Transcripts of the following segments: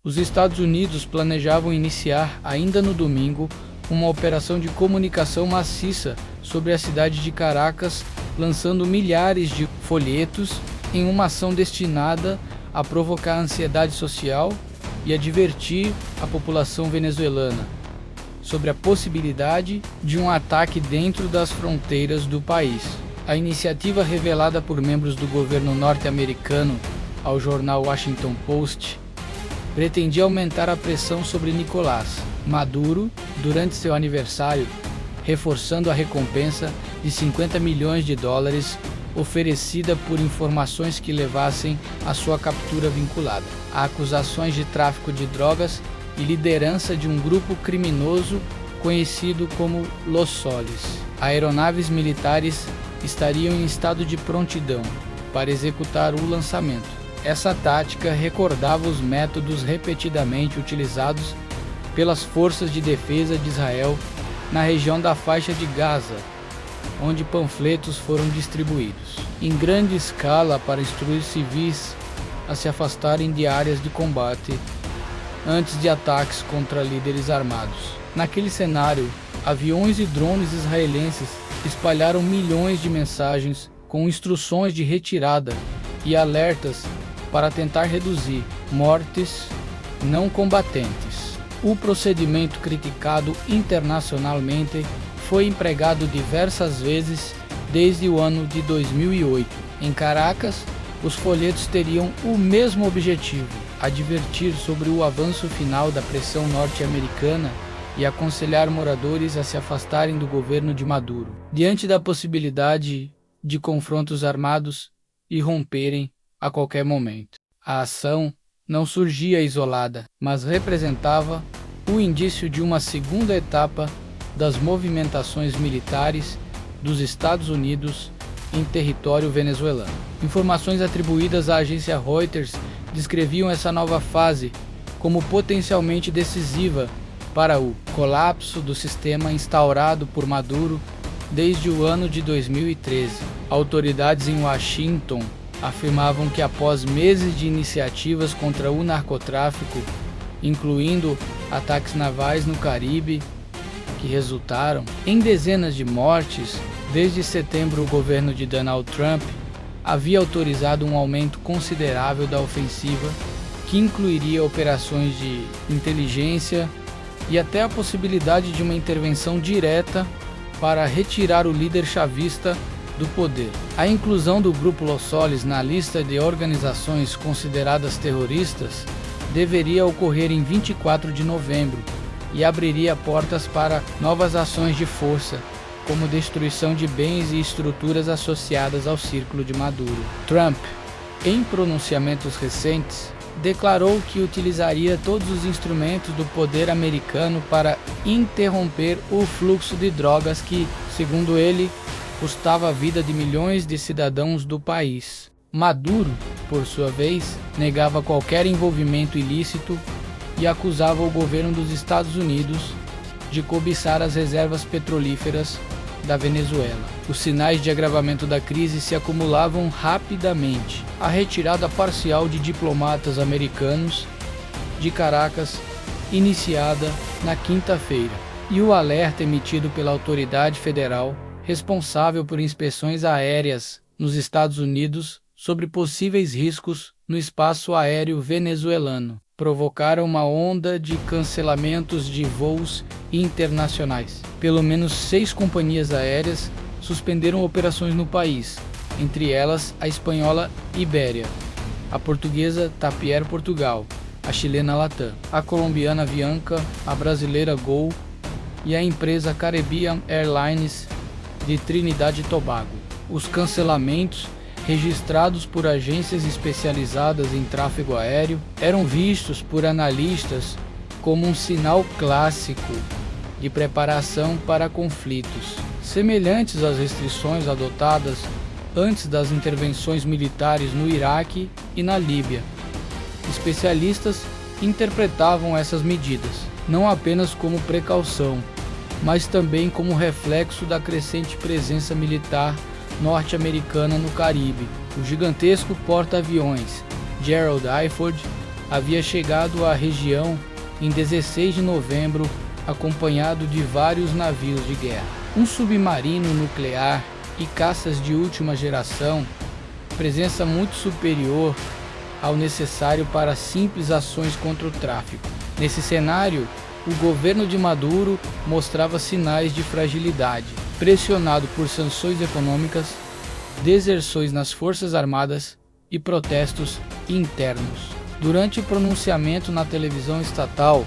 Os Estados Unidos planejavam iniciar, ainda no domingo, uma operação de comunicação maciça sobre a cidade de Caracas, lançando milhares de folhetos em uma ação destinada a provocar ansiedade social e a divertir a população venezuelana sobre a possibilidade de um ataque dentro das fronteiras do país. A iniciativa, revelada por membros do governo norte-americano ao jornal Washington Post, pretendia aumentar a pressão sobre Nicolás Maduro durante seu aniversário, reforçando a recompensa de $50 milhões oferecida por informações que levassem à sua captura vinculada a acusações de tráfico de drogas e liderança de um grupo criminoso conhecido como Los Soles. Aeronaves militares estariam em estado de prontidão para executar o lançamento. Essa tática recordava os métodos repetidamente utilizados pelas forças de defesa de Israel na região da faixa de Gaza, onde panfletos foram distribuídos em grande escala para instruir civis a se afastarem de áreas de combate antes de ataques contra líderes armados. Naquele cenário, aviões e drones israelenses espalharam milhões de mensagens com instruções de retirada e alertas para tentar reduzir mortes não combatentes. O procedimento, criticado internacionalmente, foi empregado diversas vezes desde o ano de 2008. Em Caracas, os folhetos teriam o mesmo objetivo: advertir sobre o avanço final da pressão norte-americana e aconselhar moradores a se afastarem do governo de Maduro, diante da possibilidade de confrontos armados irromperem a qualquer momento. A ação não surgia isolada, mas representava o indício de uma segunda etapa das movimentações militares dos Estados Unidos em território venezuelano. Informações atribuídas à agência Reuters descreviam essa nova fase como potencialmente decisiva para o colapso do sistema instaurado por Maduro desde o ano de 2013. Autoridades em Washington afirmavam que após meses de iniciativas contra o narcotráfico, incluindo ataques navais no Caribe, que resultaram em dezenas de mortes, desde setembro o governo de Donald Trump havia autorizado um aumento considerável da ofensiva, que incluiria operações de inteligência e até a possibilidade de uma intervenção direta para retirar o líder chavista do poder. A inclusão do grupo Los Soles na lista de organizações consideradas terroristas deveria ocorrer em 24 de novembro e abriria portas para novas ações de força, como destruição de bens e estruturas associadas ao círculo de Maduro. Trump, em pronunciamentos recentes, declarou que utilizaria todos os instrumentos do poder americano para interromper o fluxo de drogas que, segundo ele, custava a vida de milhões de cidadãos do país. Maduro, por sua vez, negava qualquer envolvimento ilícito e acusava o governo dos Estados Unidos de cobiçar as reservas petrolíferas da Venezuela. Os sinais de agravamento da crise se acumulavam rapidamente. A retirada parcial de diplomatas americanos de Caracas, iniciada na quinta-feira, e o alerta emitido pela autoridade federal responsável por inspeções aéreas nos Estados Unidos sobre possíveis riscos no espaço aéreo venezuelano provocaram uma onda de cancelamentos de voos internacionais. Pelo menos 6 companhias aéreas suspenderam operações no país, entre elas a espanhola Iberia, a portuguesa TAP Air Portugal, a chilena Latam, a colombiana Avianca, a brasileira Gol e a empresa Caribbean Airlines de Trinidad e Tobago. Os cancelamentos, registrados por agências especializadas em tráfego aéreo, eram vistos por analistas como um sinal clássico de preparação para conflitos, semelhantes às restrições adotadas antes das intervenções militares no Iraque e na Líbia. Especialistas interpretavam essas medidas não apenas como precaução, mas também como reflexo da crescente presença militar norte-americana no Caribe. O gigantesco porta-aviões Gerald R. Ford havia chegado à região em 16 de novembro, acompanhado de vários navios de guerra. Um submarino nuclear e caças de última geração, presença muito superior ao necessário para simples ações contra o tráfico. Nesse cenário, o governo de Maduro mostrava sinais de fragilidade, pressionado por sanções econômicas, deserções nas forças armadas e protestos internos. Durante o pronunciamento na televisão estatal,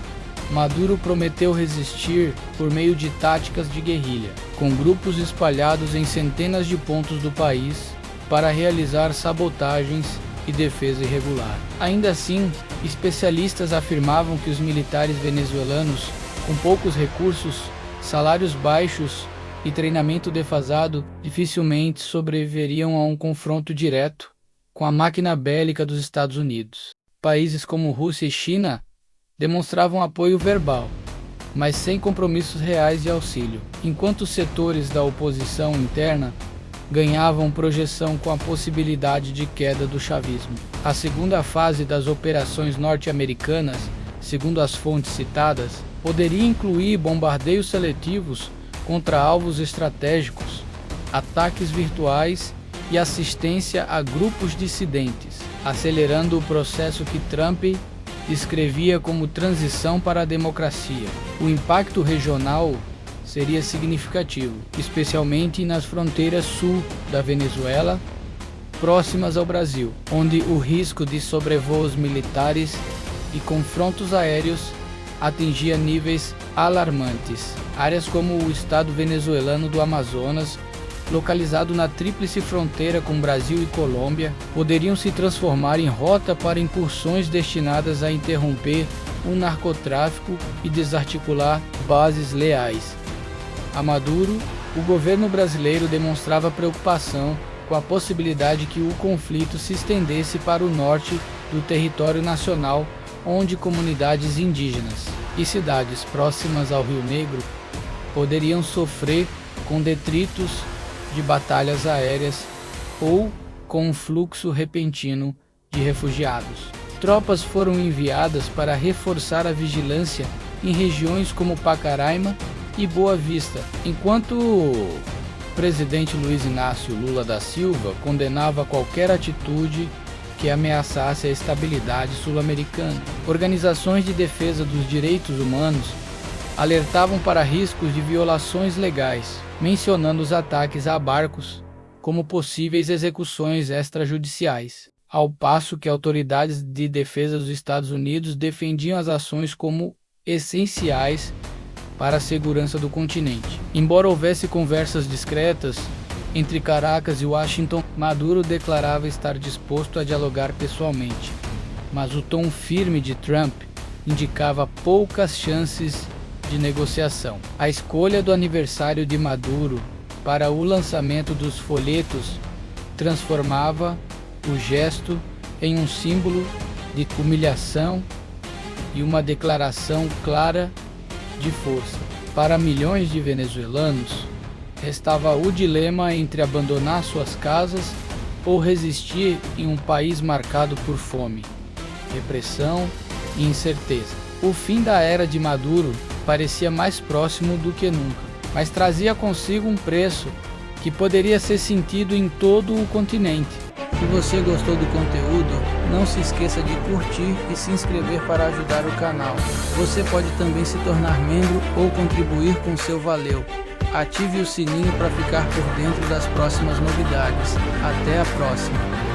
Maduro prometeu resistir por meio de táticas de guerrilha, com grupos espalhados em centenas de pontos do país para realizar sabotagens e defesa irregular. Ainda assim, especialistas afirmavam que os militares venezuelanos, com poucos recursos, salários baixos e treinamento defasado, dificilmente sobreviveriam a um confronto direto com a máquina bélica dos Estados Unidos. Países como Rússia e China demonstravam apoio verbal, mas sem compromissos reais de auxílio, enquanto os setores da oposição interna ganhavam projeção com a possibilidade de queda do chavismo. A segunda fase das operações norte-americanas, segundo as fontes citadas, poderia incluir bombardeios seletivos contra alvos estratégicos, ataques virtuais e assistência a grupos dissidentes, acelerando o processo que Trump descrevia como transição para a democracia. O impacto regional seria significativo, especialmente nas fronteiras sul da Venezuela, próximas ao Brasil, onde o risco de sobrevoos militares e confrontos aéreos atingia níveis alarmantes. Áreas como o estado venezuelano do Amazonas, localizado na tríplice fronteira com Brasil e Colômbia, poderiam se transformar em rota para incursões destinadas a interromper o narcotráfico e desarticular bases leais. A Maduro, o governo brasileiro demonstrava preocupação com a possibilidade que o conflito se estendesse para o norte do território nacional, onde comunidades indígenas e cidades próximas ao Rio Negro poderiam sofrer com detritos de batalhas aéreas ou com um fluxo repentino de refugiados. Tropas foram enviadas para reforçar a vigilância em regiões como Pacaraima e Boa Vista, enquanto o presidente Luiz Inácio Lula da Silva condenava qualquer atitude que ameaçasse a estabilidade sul-americana. Organizações de defesa dos direitos humanos alertavam para riscos de violações legais, mencionando os ataques a barcos como possíveis execuções extrajudiciais, ao passo que autoridades de defesa dos Estados Unidos defendiam as ações como essenciais para a segurança do continente. Embora houvesse conversas discretas entre Caracas e Washington, Maduro declarava estar disposto a dialogar pessoalmente, mas o tom firme de Trump indicava poucas chances de negociação. A escolha do aniversário de Maduro para o lançamento dos folhetos transformava o gesto em um símbolo de humilhação e uma declaração clara de força. Para milhões de venezuelanos, restava o dilema entre abandonar suas casas ou resistir em um país marcado por fome, repressão e incerteza. O fim da era de Maduro parecia mais próximo do que nunca, mas trazia consigo um preço que poderia ser sentido em todo o continente. Se você gostou do conteúdo, não se esqueça de curtir e se inscrever para ajudar o canal. Você pode também se tornar membro ou contribuir com seu valeu. Ative o sininho para ficar por dentro das próximas novidades. Até a próxima!